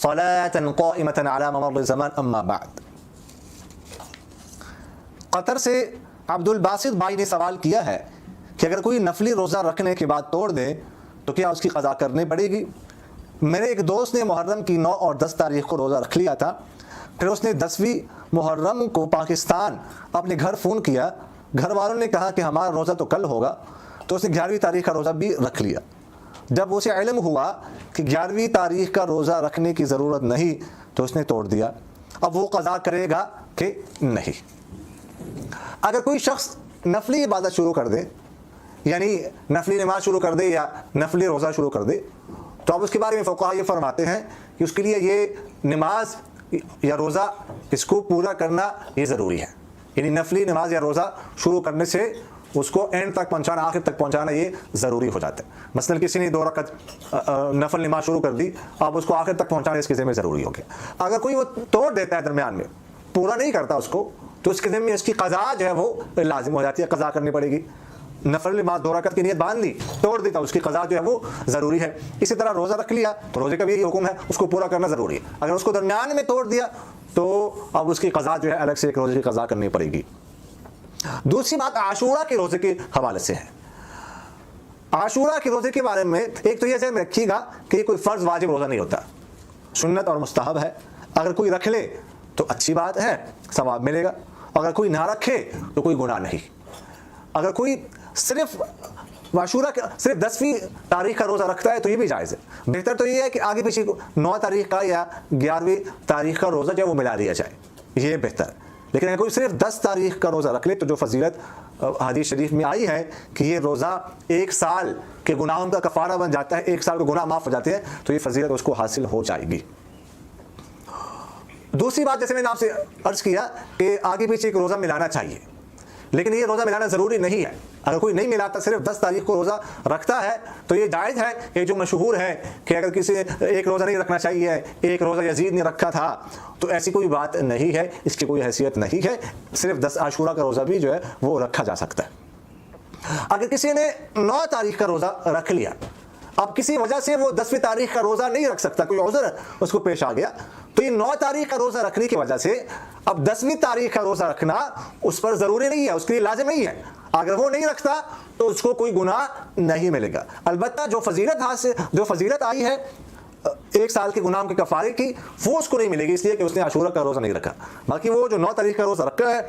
सलातन क़ाइमतन अला ममर ज़मान अम्मा बाद। कतर से अब्दुल बासित भाई ने सवाल किया है कि अगर कोई नफली रोज़ा रखने के बाद तोड़ दे तो क्या उसकी क़ज़ा करनी पड़ेगी। मेरे एक दोस्त ने मुहर्रम की 9 और 10 तारीख को रोज़ा रख लिया था, फिर उसने 10वीं मुहर्रम को पाकिस्तान अपने घर फ़ोन किया। घर वालों ने कहा कि हमारा रोज़ा तो कल होगा, तो उसने 11वीं तारीख का रोज़ा भी रख लिया। जब उसे इल्म हुआ कि 11वीं तारीख का रोज़ा रखने की ज़रूरत नहीं तो उसने तोड़ दिया। अब वो क़ज़ा करेगा कि नहीं। अगर कोई शख्स नफली इबादत शुरू कर दे, यानी नफली नमाज शुरू कर दे या नफली रोज़ा शुरू कर दे, तो अब उसके बारे में फ़ुक़हा ये फरमाते हैं कि उसके लिए ये नमाज या रोज़ा इसको पूरा करना ये ज़रूरी है। यानी नफली नमाज या रोज़ा शुरू करने से उसको एंड तक पहुँचाना, आखिर तक पहुँचाना ये ज़रूरी हो जाता है। मसलन किसी ने 2 रकत नफल नमाज शुरू कर दी, अब उसको आखिर तक पहुँचाना इसके ज़िम्मे ज़रूरी हो गया। अगर कोई वो तोड़ देता है दरमियान में, पूरा नहीं करता उसको, तो उसके ज़िम्मे इसकी क़ज़ा जो है वो लाजिम हो जाती है, क़ज़ा करनी पड़ेगी। नफल नमाज 2 रकत की नियत बांध ली, तोड़ दी, तो उसकी क़ज़ा जो है वो ज़रूरी है। इसी तरह रोज़ा रख लिया तो रोज़े का भी यही हुक्म है, उसको पूरा करना ज़रूरी है। अगर उसको दरमियान में तोड़ दिया तो अब उसकी क़ज़ा जो है अलग से एक रोज़े की क़ज़ा करनी पड़ेगी। दूसरी बात आशूरा के रोज़े के हवाले से है। आशूरा के रोज़े के बारे में एक तो ये ज़हन में रखिएगा कि ये कोई फ़र्ज़ वाजिब रोज़ा नहीं होता, सुन्नत और मुस्तहब है। अगर कोई रख ले तो अच्छी बात है, सवाब मिलेगा। अगर कोई ना रखे तो कोई गुनाह नहीं। अगर कोई सिर्फ आशूरा सिर्फ 10वीं तारीख का रोज़ा रखता है तो ये भी जायज़ है। बेहतर तो ये है कि आगे पीछे 9 तारीख का या 11वीं तारीख का रोज़ा जो है वो मिला दिया जाए, ये बेहतर है। लेकिन अगर कोई सिर्फ 10 तारीख का रोज़ा रख ले तो जो फजीलत हदीस शरीफ में आई है कि ये रोज़ा 1 साल के गुनाहों का कफ़ारा बन जाता है, 1 साल के गुनाह माफ़ हो जाते हैं, तो ये फजीलत उसको हासिल हो जाएगी। दूसरी बात, जैसे मैंने आपसे अर्ज़ किया कि आगे पीछे एक रोज़ा मिलाना चाहिए, लेकिन ये रोज़ा मिलाना ज़रूरी नहीं है। अगर कोई नहीं मिलाता, सिर्फ 10 तारीख को रोज़ा रखता है तो ये जायज़ है। ये जो मशहूर है कि अगर किसी एक रोज़ा नहीं रखना चाहिए, एक रोज़ा यजीद ने रखा था, तो ऐसी कोई बात नहीं है, इसकी कोई हैसियत नहीं है। सिर्फ 10 आशूरा का रोज़ा भी जो है वो रखा जा सकता है। अगर किसी ने 9 तारीख का रोज़ा रख लिया, अब किसी वजह से वो 10वीं तारीख का रोज़ा नहीं रख सकता, कोई उज़्र उसको पेश आ गया, तो ये 9 तारीख का रोज़ा रखने की वजह से अब 10वीं तारीख का रोज़ा रखना उस पर ज़रूरी नहीं है, उसके लिए लाजिम नहीं है। अगर वो नहीं रखता तो उसको कोई गुनाह नहीं मिलेगा। अलबत्ता जो फजीलत आई है 1 साल के गुनाह के कफ़ारे की, वो उसको नहीं मिलेगी, इसलिए कि उसने आशूरा का रोज़ा नहीं रखा। बाकी वो जो 9 तारीख का रोज़ा रखा है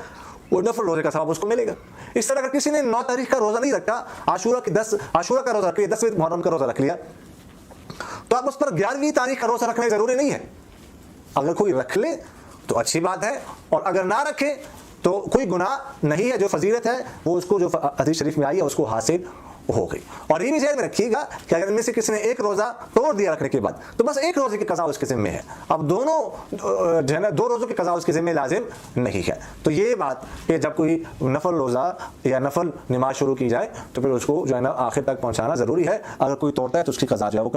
वो नफल रोज़े का सवाब उसको मिलेगा। इस तरह अगर किसी ने 9 तारीख का रोज़ा नहीं रखा, आशूरा का रोज़ा रख लिया, 10वीं मुहर्रम का रोज़ा रख लिया, तो आप उस पर 11वीं तारीख का रोज़ा रखना ज़रूरी नहीं है। अगर कोई रख ले तो अच्छी बात है, और अगर ना रखे तो कोई गुनाह नहीं है। जो फजीलत है वो उसको, जो हदीस शरीफ में आई है, उसको हासिल हो गई। और ये भी ज़हन में रखिएगा कि अगर इनमें से किसी ने एक रोज़ा तोड़ दिया रखने के बाद, तो बस एक रोज़े की क़ज़ा उसके ज़िम्मे है। अब दोनों जो है ना, 2 रोज़ों की क़ज़ा उसके ज़िम्मे लाजिम नहीं है। तो ये बात कि जब कोई नफल रोज़ा या नफल नमाज शुरू की जाए तो फिर उसको जो है ना आखिर तक पहुँचाना ज़रूरी है। अगर कोई तोड़ता है तो उसकी क़ज़ा जो है वो